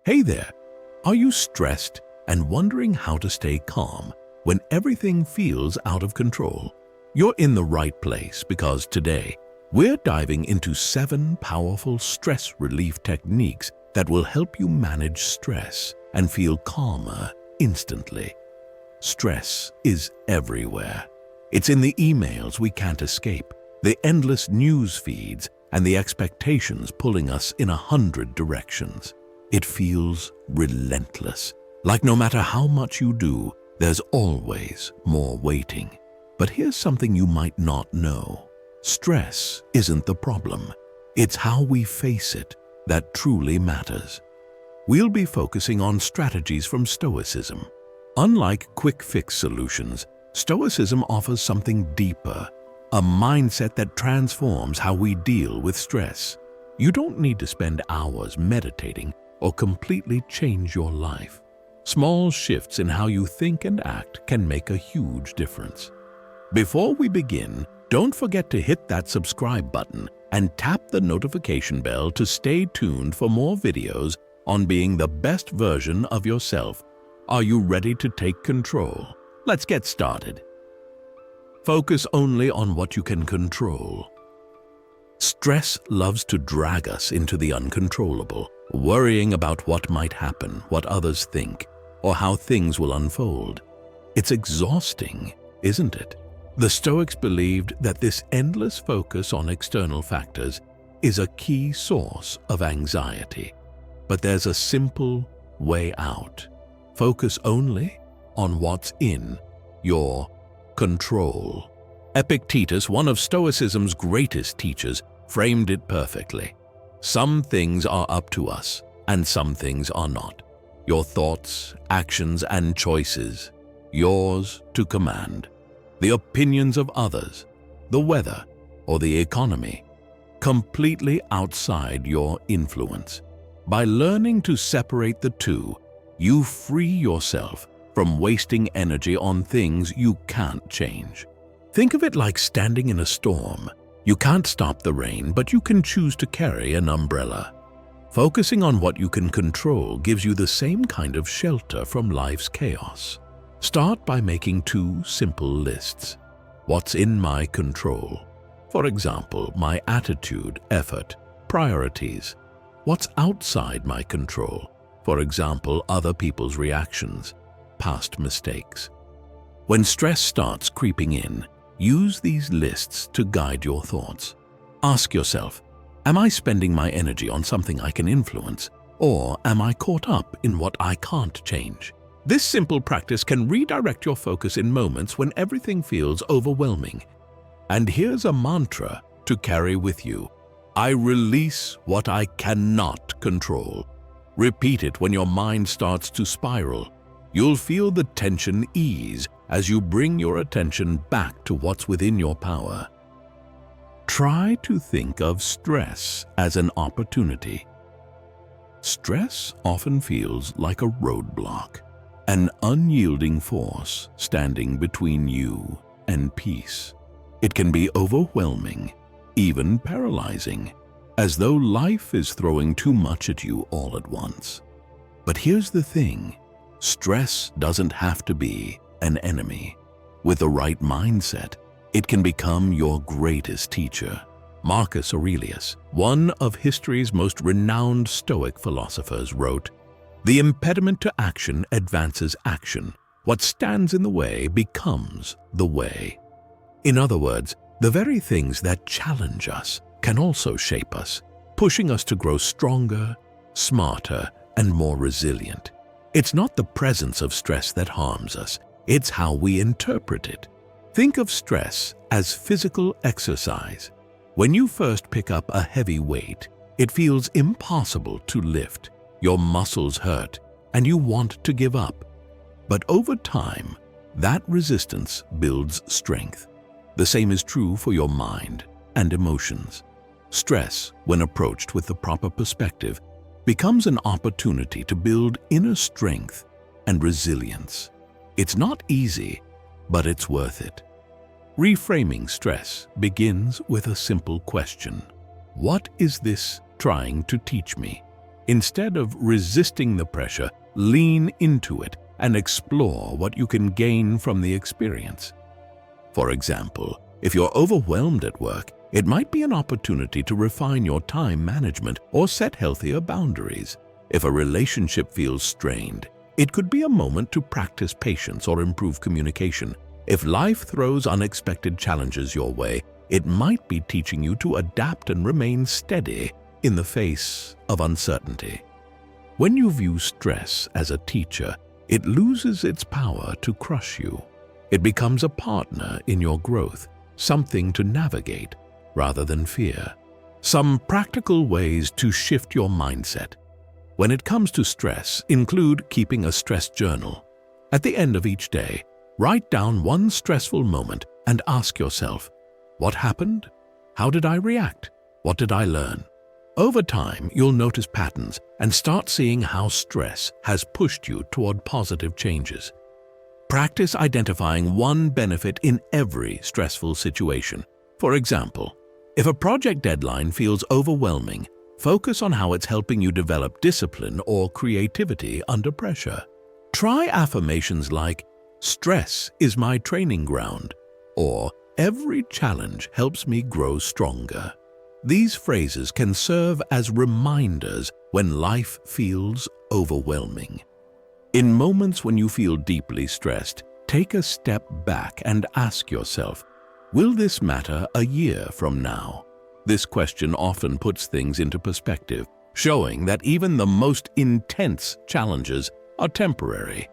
Hey there! Are you stressed and wondering how to stay calm when everything feels out of control? You're in the right place because today we're diving into 7 powerful stress relief techniques that will help you manage stress and feel calmer instantly. Stress is everywhere. It's in the emails we can't escape, the endless news feeds, and the expectations pulling us in 100 directions. It feels relentless, like no matter how much you do, there's always more waiting. But here's something you might not know. Stress isn't the problem. It's how we face it that truly matters. We'll be focusing on strategies from Stoicism. Unlike quick-fix solutions, Stoicism offers something deeper, a mindset that transforms how we deal with stress. You don't need to spend hours meditating or completely change your life. Small shifts in how you think and act can make a huge difference. Before we begin, don't forget to hit that subscribe button and tap the notification bell to stay tuned for more videos on being the best version of yourself. Are you ready to take control? Let's get started. Focus only on what you can control. Stress loves to drag us into the uncontrollable, worrying about what might happen, what others think, or how things will unfold. It's exhausting, isn't it? The Stoics believed that this endless focus on external factors is a key source of anxiety. But there's a simple way out. Focus only on what's in your control. Epictetus, one of Stoicism's greatest teachers, framed it perfectly. Some things are up to us, and some things are not. Your thoughts, actions, and choices, yours to command. The opinions of others, the weather, or the economy, completely outside your influence. By learning to separate the two, you free yourself from wasting energy on things you can't change. Think of it like standing in a storm. You can't stop the rain, but you can choose to carry an umbrella. Focusing on what you can control gives you the same kind of shelter from life's chaos. Start by making 2 simple lists. What's in my control? For example, my attitude, effort, priorities. What's outside my control? For example, other people's reactions, past mistakes. When stress starts creeping in, use these lists to guide your thoughts. Ask yourself, am I spending my energy on something I can influence, or am I caught up in what I can't change? This simple practice can redirect your focus in moments when everything feels overwhelming. And here's a mantra to carry with you. I release what I cannot control. Repeat it when your mind starts to spiral. You'll feel the tension ease as you bring your attention back to what's within your power. Try to think of stress as an opportunity. Stress often feels like a roadblock, an unyielding force standing between you and peace. It can be overwhelming, even paralyzing, as though life is throwing too much at you all at once. But here's the thing. Stress doesn't have to be an enemy. With the right mindset, it can become your greatest teacher. Marcus Aurelius, one of history's most renowned Stoic philosophers, wrote, "The impediment to action advances action. What stands in the way becomes the way." In other words, the very things that challenge us can also shape us, pushing us to grow stronger, smarter, and more resilient. It's not the presence of stress that harms us, it's how we interpret it. Think of stress as physical exercise. When you first pick up a heavy weight, it feels impossible to lift. Your muscles hurt, and you want to give up. But over time, that resistance builds strength. The same is true for your mind and emotions. Stress, when approached with the proper perspective, becomes an opportunity to build inner strength and resilience. It's not easy, but it's worth it. Reframing stress begins with a simple question. What is this trying to teach me? Instead of resisting the pressure, lean into it and explore what you can gain from the experience. For example, if you're overwhelmed at work, it might be an opportunity to refine your time management or set healthier boundaries. If a relationship feels strained, it could be a moment to practice patience or improve communication. If life throws unexpected challenges your way, it might be teaching you to adapt and remain steady in the face of uncertainty. When you view stress as a teacher, it loses its power to crush you. It becomes a partner in your growth, something to navigate rather than fear. Some practical ways to shift your mindset when it comes to stress include keeping a stress journal. At the end of each day, write down one stressful moment and ask yourself, what happened? How did I react? What did I learn? Over time, you'll notice patterns and start seeing how stress has pushed you toward positive changes. Practice identifying one benefit in every stressful situation. For example, if a project deadline feels overwhelming, focus on how it's helping you develop discipline or creativity under pressure. Try affirmations like, "Stress is my training ground," or "Every challenge helps me grow stronger." These phrases can serve as reminders when life feels overwhelming. In moments when you feel deeply stressed, take a step back and ask yourself, will this matter a year from now? This question often puts things into perspective, showing that even the most intense challenges are temporary.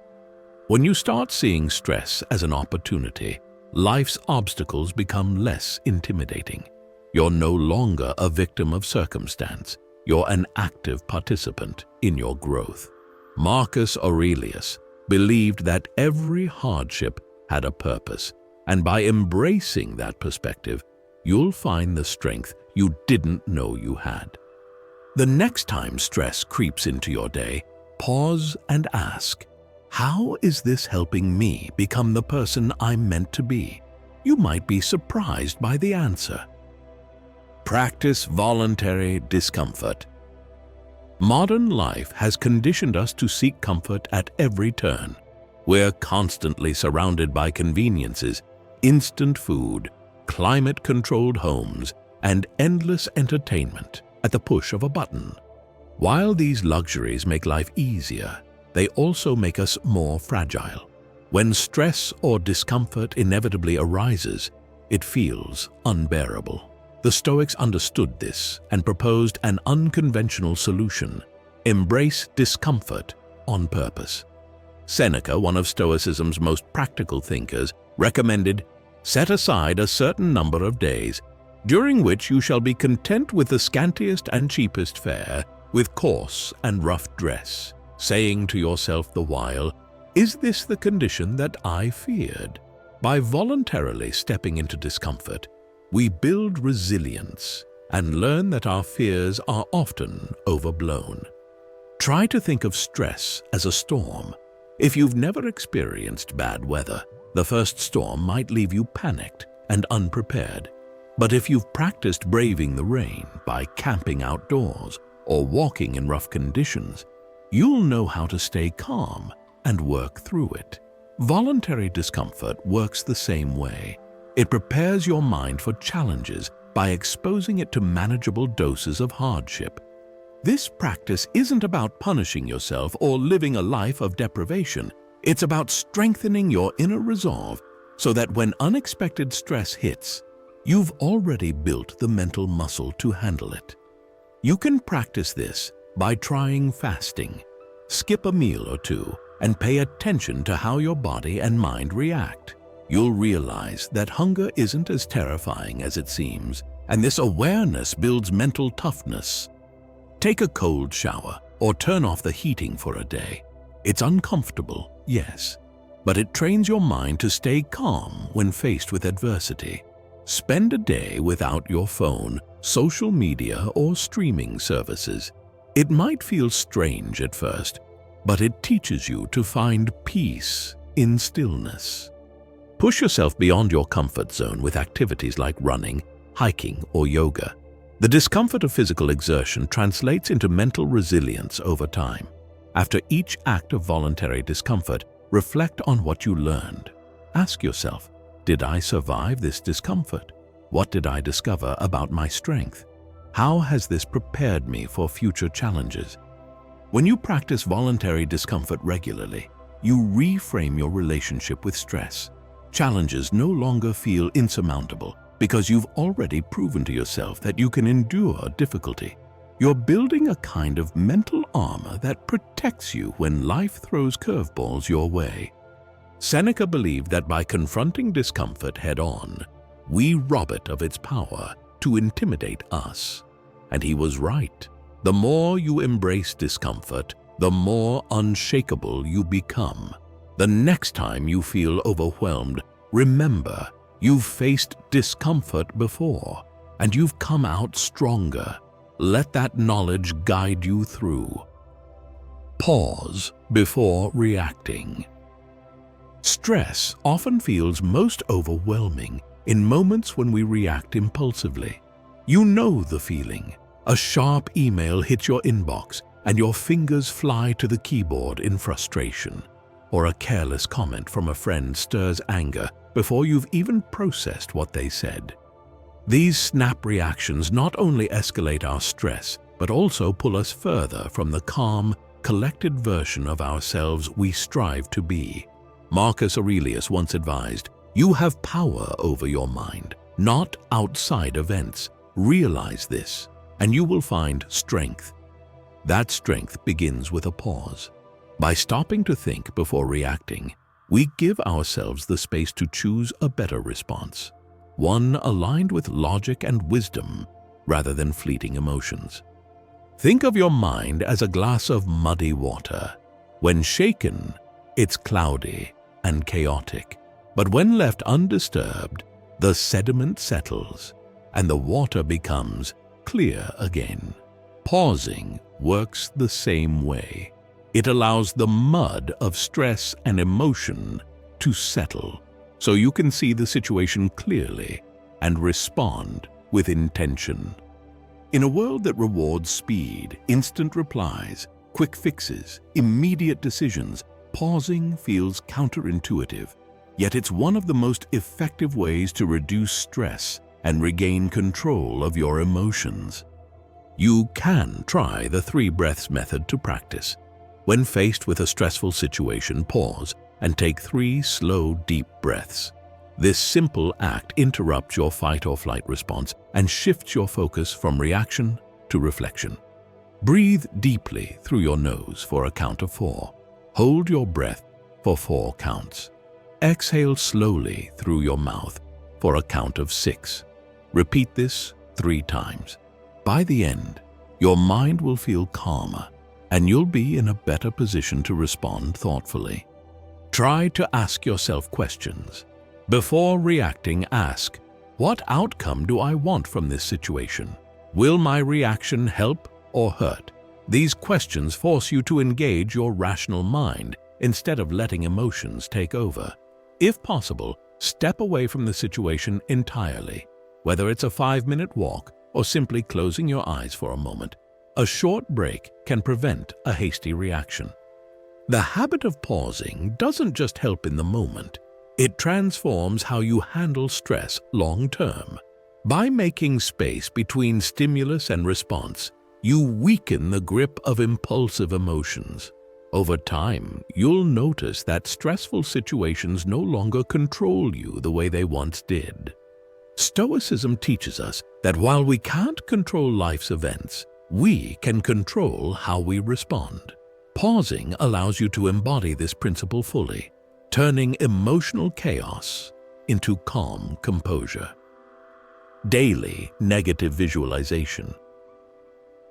When you start seeing stress as an opportunity, life's obstacles become less intimidating. You're no longer a victim of circumstance. You're an active participant in your growth. Marcus Aurelius believed that every hardship had a purpose, and by embracing that perspective, you'll find the strength you didn't know you had. The next time stress creeps into your day, pause and ask, how is this helping me become the person I'm meant to be? You might be surprised by the answer. Practice voluntary discomfort. Modern life has conditioned us to seek comfort at every turn. We're constantly surrounded by conveniences, instant food, climate-controlled homes, and endless entertainment at the push of a button. While these luxuries make life easier, they also make us more fragile. When stress or discomfort inevitably arises, it feels unbearable. The Stoics understood this and proposed an unconventional solution: embrace discomfort on purpose. Seneca, one of Stoicism's most practical thinkers, recommended, set aside a certain number of days, during which you shall be content with the scantiest and cheapest fare, with coarse and rough dress, saying to yourself the while, is this the condition that I feared? By voluntarily stepping into discomfort, we build resilience and learn that our fears are often overblown. Try to think of stress as a storm. If you've never experienced bad weather, the first storm might leave you panicked and unprepared. But if you've practiced braving the rain by camping outdoors or walking in rough conditions, you'll know how to stay calm and work through it. Voluntary discomfort works the same way. It prepares your mind for challenges by exposing it to manageable doses of hardship. This practice isn't about punishing yourself or living a life of deprivation. It's about strengthening your inner resolve so that when unexpected stress hits, you've already built the mental muscle to handle it. You can practice this by trying fasting. Skip a meal or two and pay attention to how your body and mind react. You'll realize that hunger isn't as terrifying as it seems, and this awareness builds mental toughness. Take a cold shower or turn off the heating for a day. It's uncomfortable, yes, but it trains your mind to stay calm when faced with adversity. Spend a day without your phone, social media, or streaming services. It might feel strange at first, but it teaches you to find peace in stillness. Push yourself beyond your comfort zone with activities like running, hiking, or yoga. The discomfort of physical exertion translates into mental resilience over time. After each act of voluntary discomfort, reflect on what you learned. Ask yourself, did I survive this discomfort? What did I discover about my strength? How has this prepared me for future challenges? When you practice voluntary discomfort regularly, you reframe your relationship with stress. Challenges no longer feel insurmountable because you've already proven to yourself that you can endure difficulty. You're building a kind of mental armor that protects you when life throws curveballs your way. Seneca believed that by confronting discomfort head-on, we rob it of its power to intimidate us. And he was right. The more you embrace discomfort, the more unshakable you become. The next time you feel overwhelmed, remember, you've faced discomfort before, and you've come out stronger. Let that knowledge guide you through. Pause before reacting. Stress often feels most overwhelming in moments when we react impulsively. You know the feeling. A sharp email hits your inbox and your fingers fly to the keyboard in frustration. Or a careless comment from a friend stirs anger before you've even processed what they said. These snap reactions not only escalate our stress, but also pull us further from the calm, collected version of ourselves we strive to be. Marcus Aurelius once advised, "You have power over your mind, not outside events. Realize this, and you will find strength." That strength begins with a pause. By stopping to think before reacting, we give ourselves the space to choose a better response, one aligned with logic and wisdom rather than fleeting emotions. Think of your mind as a glass of muddy water. When shaken, it's cloudy and chaotic, but when left undisturbed, the sediment settles and the water becomes clear again. Pausing works the same way. It allows the mud of stress and emotion to settle so you can see the situation clearly and respond with intention. In a world that rewards speed, instant replies, quick fixes, immediate decisions, pausing feels counterintuitive, yet it's one of the most effective ways to reduce stress and regain control of your emotions. You can try the 3 breaths method to practice. When faced with a stressful situation, pause and take 3 slow, deep breaths. This simple act interrupts your fight or flight response and shifts your focus from reaction to reflection. Breathe deeply through your nose for a count of 4. Hold your breath for 4 counts. Exhale slowly through your mouth for a count of 6. Repeat this 3 times. By the end, your mind will feel calmer and you'll be in a better position to respond thoughtfully. Try to ask yourself questions. Before reacting, ask, what outcome do I want from this situation? Will my reaction help or hurt? These questions force you to engage your rational mind instead of letting emotions take over. If possible, step away from the situation entirely, whether it's a 5-minute walk or simply closing your eyes for a moment. A short break can prevent a hasty reaction. The habit of pausing doesn't just help in the moment. It transforms how you handle stress long-term. By making space between stimulus and response, you weaken the grip of impulsive emotions. Over time, you'll notice that stressful situations no longer control you the way they once did. Stoicism teaches us that while we can't control life's events, we can control how we respond. Pausing allows you to embody this principle fully, turning emotional chaos into calm composure. Daily negative visualization.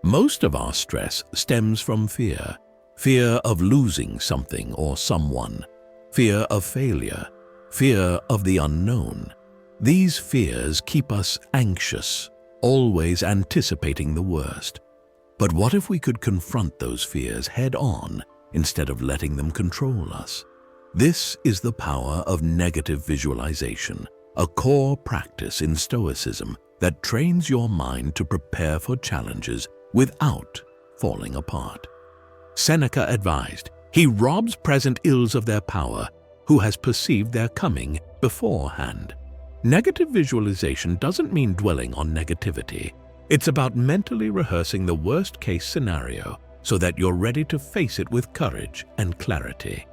Most of our stress stems from fear. Fear of losing something or someone, fear of failure, fear of the unknown. These fears keep us anxious, always anticipating the worst. But what if we could confront those fears head-on instead of letting them control us? This is the power of negative visualization, a core practice in Stoicism that trains your mind to prepare for challenges without falling apart. Seneca advised, "He robs present ills of their power who has perceived their coming beforehand." Negative visualization doesn't mean dwelling on negativity. It's about mentally rehearsing the worst-case scenario so that you're ready to face it with courage and clarity.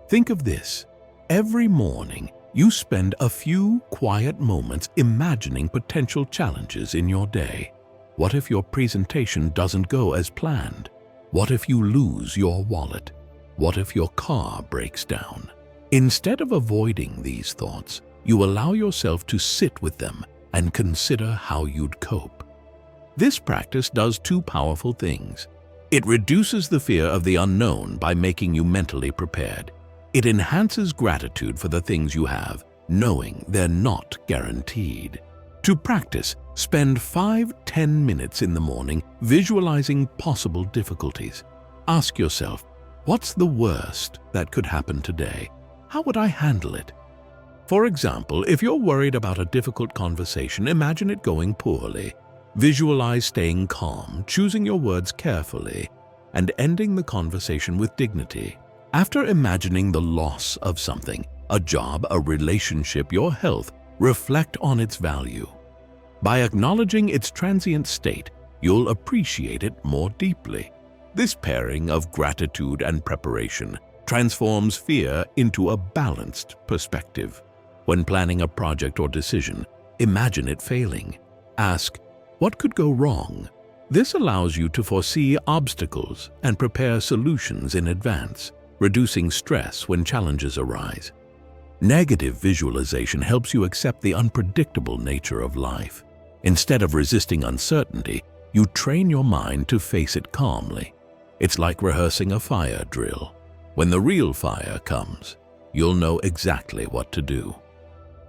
Think of this. Every morning, you spend a few quiet moments imagining potential challenges in your day. What if your presentation doesn't go as planned? What if you lose your wallet? What if your car breaks down? Instead of avoiding these thoughts, you allow yourself to sit with them and consider how you'd cope. This practice does two powerful things. It reduces the fear of the unknown by making you mentally prepared. It enhances gratitude for the things you have, knowing they're not guaranteed. To practice, spend 5-10 minutes in the morning visualizing possible difficulties. Ask yourself, what's the worst that could happen today? How would I handle it? For example, if you're worried about a difficult conversation, imagine it going poorly. Visualize staying calm, choosing your words carefully, and ending the conversation with dignity. After imagining the loss of something, a job, a relationship, your health, reflect on its value. By acknowledging its transient state, you'll appreciate it more deeply. This pairing of gratitude and preparation transforms fear into a balanced perspective. When planning a project or decision, imagine it failing. Ask, what could go wrong? This allows you to foresee obstacles and prepare solutions in advance, reducing stress when challenges arise. Negative visualization helps you accept the unpredictable nature of life. Instead of resisting uncertainty, you train your mind to face it calmly. It's like rehearsing a fire drill. When the real fire comes, you'll know exactly what to do.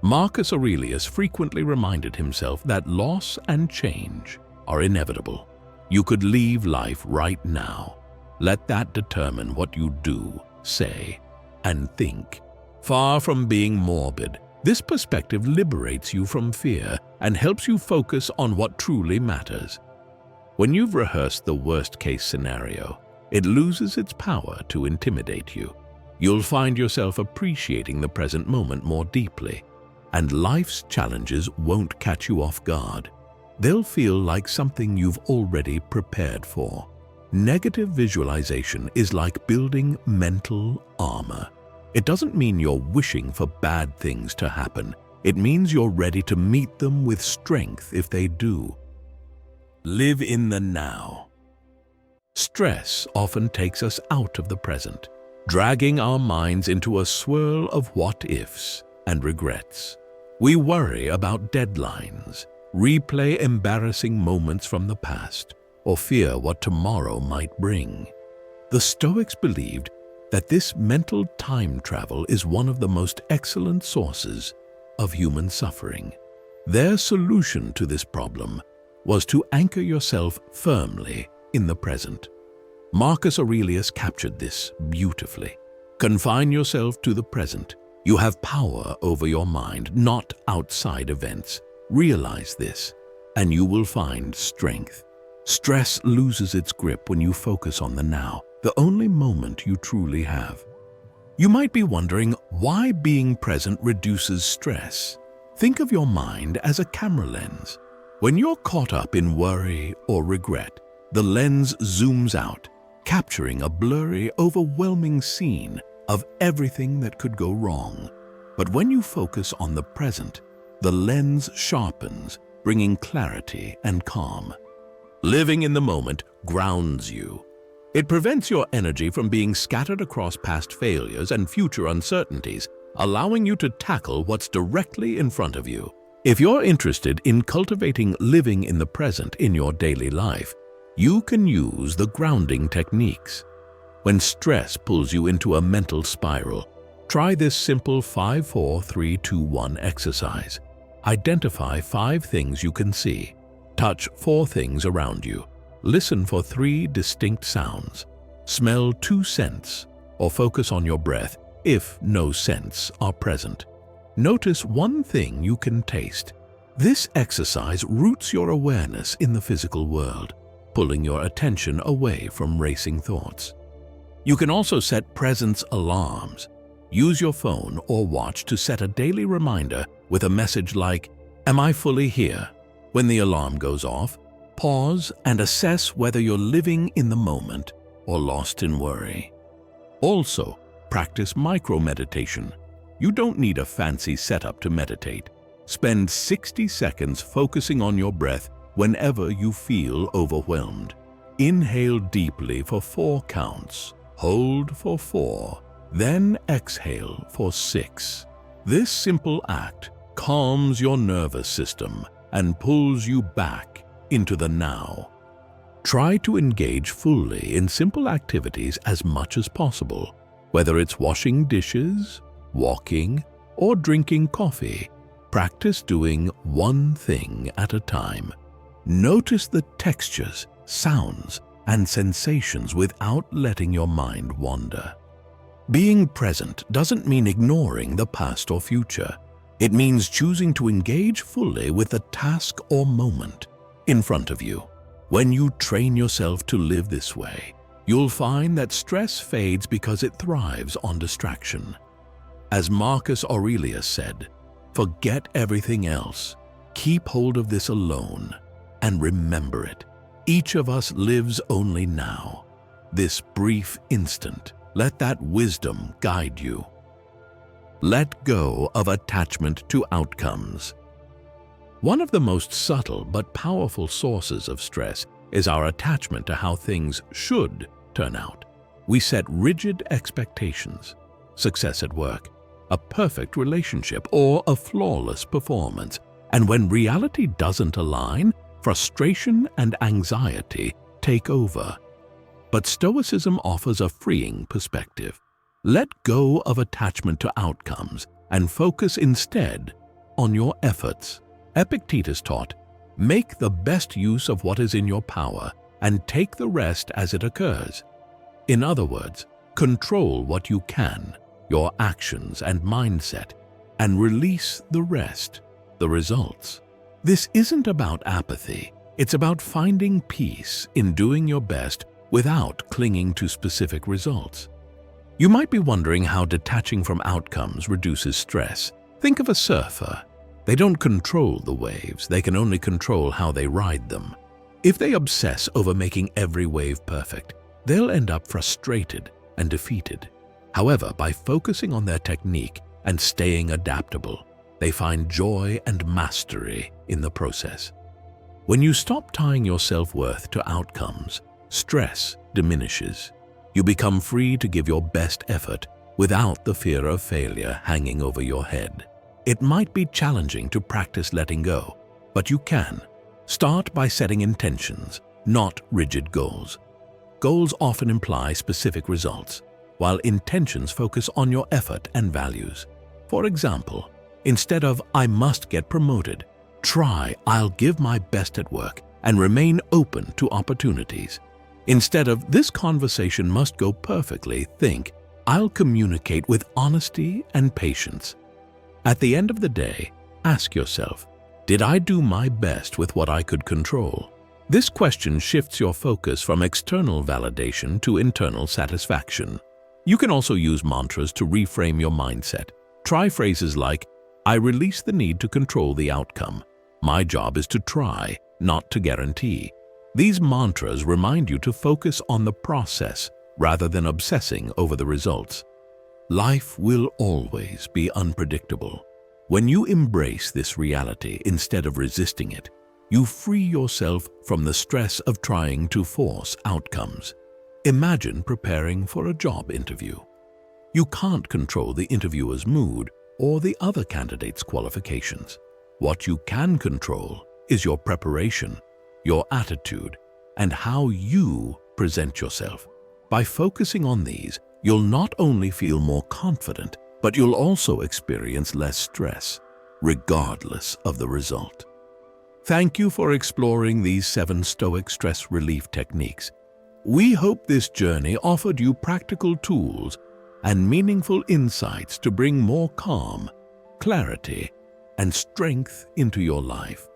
Marcus Aurelius frequently reminded himself that loss and change are inevitable. You could leave life right now. Let that determine what you do, say, and think. Far from being morbid, this perspective liberates you from fear and helps you focus on what truly matters. When you've rehearsed the worst-case scenario, it loses its power to intimidate you. You'll find yourself appreciating the present moment more deeply, and life's challenges won't catch you off guard. They'll feel like something you've already prepared for. Negative visualization is like building mental armor. It doesn't mean you're wishing for bad things to happen. It means you're ready to meet them with strength if they do. Live in the now. Stress often takes us out of the present, dragging our minds into a swirl of what-ifs and regrets. We worry about deadlines, replay embarrassing moments from the past, or fear what tomorrow might bring. The Stoics believed that this mental time travel is one of the most excellent sources of human suffering. Their solution to this problem was to anchor yourself firmly in the present. Marcus Aurelius captured this beautifully. Confine yourself to the present. You have power over your mind, not outside events. Realize this, and you will find strength. Stress loses its grip when you focus on the now, the only moment you truly have. You might be wondering why being present reduces stress. Think of your mind as a camera lens. When you're caught up in worry or regret, the lens zooms out, capturing a blurry, overwhelming scene of everything that could go wrong. But when you focus on the present, the lens sharpens, bringing clarity and calm. Living in the moment grounds you. It prevents your energy from being scattered across past failures and future uncertainties, allowing you to tackle what's directly in front of you. If you're interested in cultivating living in the present in your daily life, you can use the grounding techniques. When stress pulls you into a mental spiral, try this simple 5-4-3-2-1 exercise. Identify 5 things you can see. Touch 4 things around you. Listen for 3 distinct sounds. Smell 2 scents, or focus on your breath if no scents are present. Notice 1 thing you can taste. This exercise roots your awareness in the physical world, pulling your attention away from racing thoughts. You can also set presence alarms. Use your phone or watch to set a daily reminder with a message like, "Am I fully here?" When the alarm goes off, pause and assess whether you're living in the moment or lost in worry. Also, practice micro-meditation. You don't need a fancy setup to meditate. Spend 60 seconds focusing on your breath whenever you feel overwhelmed. Inhale deeply for 4 counts, hold for 4, then exhale for 6. This simple act calms your nervous system and pulls you back into the now. Try to engage fully in simple activities as much as possible, whether it's washing dishes, walking, or drinking coffee. Practice doing one thing at a time. Notice the textures, sounds, and sensations without letting your mind wander. Being present doesn't mean ignoring the past or future. It means choosing to engage fully with the task or moment in front of you. When you train yourself to live this way, you'll find that stress fades because it thrives on distraction. As Marcus Aurelius said, "Forget everything else, keep hold of this alone, and remember it. Each of us lives only now. This brief instant, let that wisdom guide you." Let go of attachment to outcomes. One of the most subtle but powerful sources of stress is our attachment to how things should turn out. We set rigid expectations: success at work, a perfect relationship, or a flawless performance. And when reality doesn't align, frustration and anxiety take over. But Stoicism offers a freeing perspective. Let go of attachment to outcomes and focus instead on your efforts. Epictetus taught, "Make the best use of what is in your power and take the rest as it occurs." In other words, control what you can, your actions and mindset, and release the rest, the results. This isn't about apathy. It's about finding peace in doing your best without clinging to specific results. You might be wondering how detaching from outcomes reduces stress. Think of a surfer. They don't control the waves, they can only control how they ride them. If they obsess over making every wave perfect, they'll end up frustrated and defeated. However, by focusing on their technique and staying adaptable, they find joy and mastery in the process. When you stop tying your self-worth to outcomes, stress diminishes. You become free to give your best effort without the fear of failure hanging over your head. It might be challenging to practice letting go, but you can. Start by setting intentions, not rigid goals. Goals often imply specific results, while intentions focus on your effort and values. For example, instead of "I must get promoted," try "I'll give my best at work and remain open to opportunities." Instead of "This conversation must go perfectly," think "I'll communicate with honesty and patience." At the end of the day, ask yourself, did I do my best with what I could control? This question shifts your focus from external validation to internal satisfaction. You can also use mantras to reframe your mindset. Try phrases like, "I release the need to control the outcome. My job is to try, not to guarantee." These mantras remind you to focus on the process rather than obsessing over the results. Life will always be unpredictable. When you embrace this reality instead of resisting it, you free yourself from the stress of trying to force outcomes. Imagine preparing for a job interview. You can't control the interviewer's mood or the other candidate's qualifications. What you can control is your preparation, your attitude, and how you present yourself. By focusing on these, you'll not only feel more confident, but you'll also experience less stress, regardless of the result. Thank you for exploring these 7 Stoic stress relief techniques. We hope this journey offered you practical tools and meaningful insights to bring more calm, clarity, and strength into your life.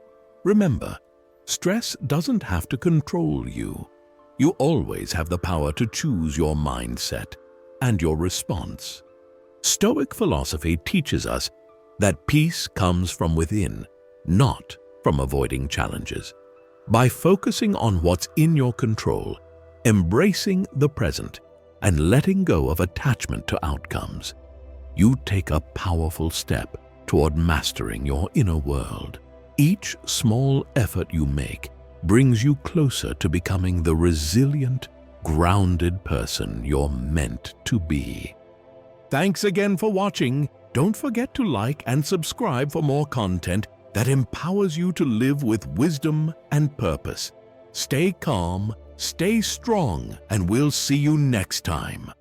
Remember, stress doesn't have to control you. You always have the power to choose your mindset and your response. Stoic philosophy teaches us that peace comes from within, not from avoiding challenges. By focusing on what's in your control, embracing the present, and letting go of attachment to outcomes, you take a powerful step toward mastering your inner world. Each small effort you make brings you closer to becoming the resilient, grounded person you're meant to be. Thanks again for watching. Don't forget to like and subscribe for more content that empowers you to live with wisdom and purpose. Stay calm, stay strong, and we'll see you next time.